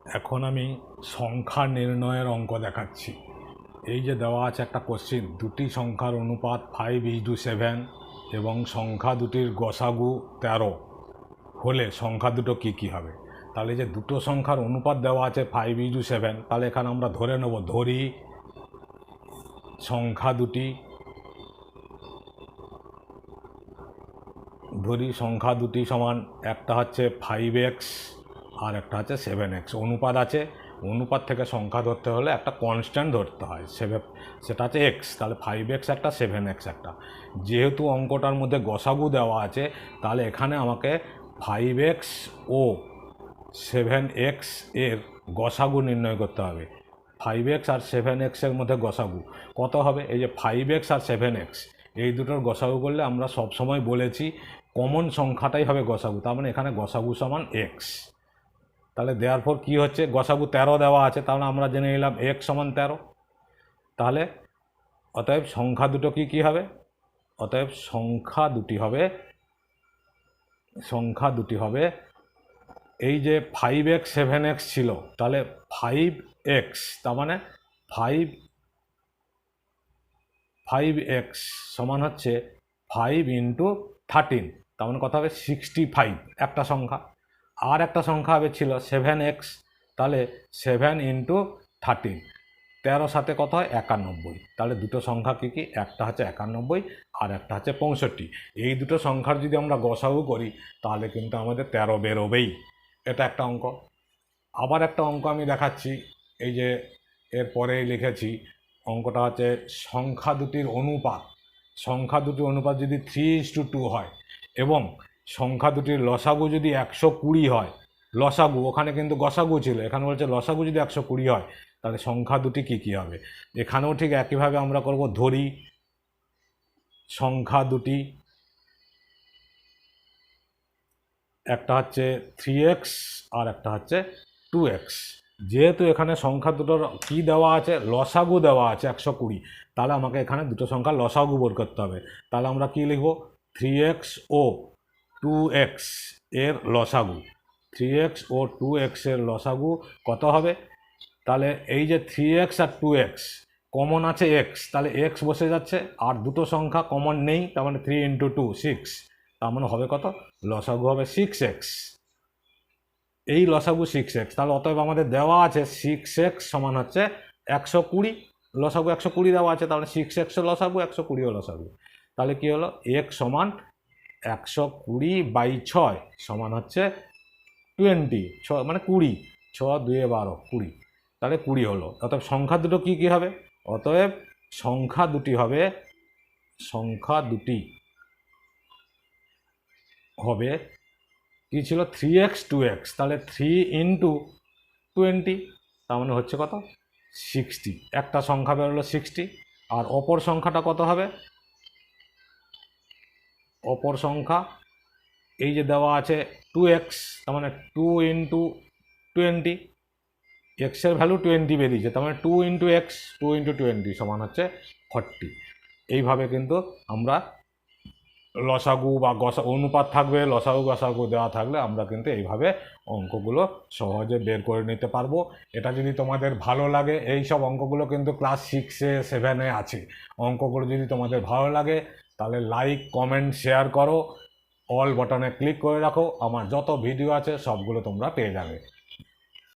এখন আমি সংখ্যা নির্ণয়ের অঙ্ক দেখাচ্ছি। এই যে দেওয়া আছে একটা কোশ্চিন, দুটি সংখ্যার অনুপাত 5:7 এবং সংখ্যা দুটির গসাগু 13 হলে সংখ্যা দুটো কী কী হবে। তাহলে যে দুটো সংখ্যার অনুপাত দেওয়া আছে 5:7, তাহলে এখানে আমরা ধরে নেব, ধরি সংখ্যা দুটি সমান, একটা হচ্ছে 5x আর একটা হচ্ছে 7x। অনুপাত আছে, অনুপাত থেকে সংখ্যা ধরতে হলে একটা কনস্ট্যান্ট ধরতে হয়, সেটা হচ্ছে x। তাহলে 5x একটা, 7x একটা। যেহেতু অঙ্কটার মধ্যে গসাগু দেওয়া আছে, তাহলে এখানে আমাকে 5x ও 7x এর গসাগু নির্ণয় করতে হবে। 5x আর 7x এর মধ্যে গসাগু কত হবে? এই যে 5x আর 7x, এই দুটোর গসাগু করলে আমরা সব সময় বলেছি কমন সংখ্যাটাই হবে গসাগু, তার মানে এখানে গসাগু সমান x। তাহলে দেওয়ার পর কী হচ্ছে, গসাগু 13 দেওয়া আছে, তাহলে আমরা জেনে নিলাম x সমান 13। তাহলে অতএব সংখ্যা দুটো কী হবে? অতএব সংখ্যা দুটি হবে এই যে 5x 7x ছিল, তাহলে 5x, তার মানে 5x সমান হচ্ছে 5 × 13, তার মানে কত হবে? 65 একটা সংখ্যা। আর একটা সংখ্যা হবে ছিল 7x, তাহলে 7 × 13, 13 সাথে কত হয়? 91। তাহলে দুটো সংখ্যা কী, একটা হচ্ছে 91 আর একটা হচ্ছে 65। এই দুটো সংখ্যার যদি আমরা গসাগু করি তাহলে কিন্তু আমাদের 13 বেরোবেই। এটা একটা অঙ্ক। আবার একটা অঙ্ক আমি দেখাচ্ছি, এই যে এরপরে লিখেছি, অঙ্কটা হচ্ছে সংখ্যা দুটির অনুপাত যদি 3:2 হয় এবং সংখ্যা দুটির লসাগু যদি 120 হয়, লসাগু, ওখানে কিন্তু গসাগু ছিল, এখানে বলছে লসাগু যদি 120 হয়, তাহলে সংখ্যা দুটি কী হবে। এখানেও ঠিক একইভাবে আমরা করব, ধরি সংখ্যা দুটি, একটা হচ্ছে 3x আর একটা হচ্ছে 2x। যেহেতু এখানে সংখ্যা দুটোর কী দেওয়া আছে, লসাগু দেওয়া আছে 120, তাহলে আমাকে এখানে দুটো সংখ্যার লসাগু বের করতে হবে। তাহলে আমরা কি লিখব? 3x ও 2x এর লসাগু, 3x ও 2x এর লসাগু কত হবে? তাহলে এই যে 3x আর 2x কমন আছে x, তাহলে x বসে যাচ্ছে, আর দুটো সংখ্যা কমন নেই, তার মানে 3 × 2 6, তার মানে হবে কত? লসাগু হবে 6x। এই লসাগু 6x, তাহলে অতএব আমাদের দেওয়া আছে 6x সমান হচ্ছে 120, লসাগু 120 দেওয়া আছে, তাহলে 6x লসাগু, 120 লসাগু। তাহলে কি হলো? x সমান 120/6 সমান হচ্ছে 20, মানে 20, 6 2 12, 20, তাহলে 20 হলো। অতএব সংখ্যা দুটো কী হবে? অতএব সংখ্যা দুটি হবে কি ছিল? 3x 2x, তাহলে 3 × 20, তার মানে হচ্ছে কত? 60। একটা সংখ্যা বেরোলো 60, আর অপর সংখ্যাটা কত হবে? অপর সংখ্যা এই যে দেওয়া আছে 2x, তার মানে 2 × 20, x এর ভ্যালু 20 বেরিয়েছে, তার মানে 2 × x, 2 × 20 সমান হচ্ছে 40। এইভাবে কিন্তু আমরা লসাগু বা অনুপাত থাকবে, লসাগু গসাগু দেওয়া থাকলে আমরা কিন্তু এইভাবে অঙ্কগুলো সহজে বের করে নিতে পারবো। এটা যদি তোমাদের ভালো লাগে, এই সব অঙ্কগুলো কিন্তু ক্লাস 6-এ 7-এ আছে। অঙ্কগুলো যদি তোমাদের ভালো লাগে তাহলে লাইক, কমেন্ট, শেয়ার করো, অল বাটনে ক্লিক করে রাখো, আমার যত ভিডিও আছে সবগুলো তোমরা পেয়ে যাবে।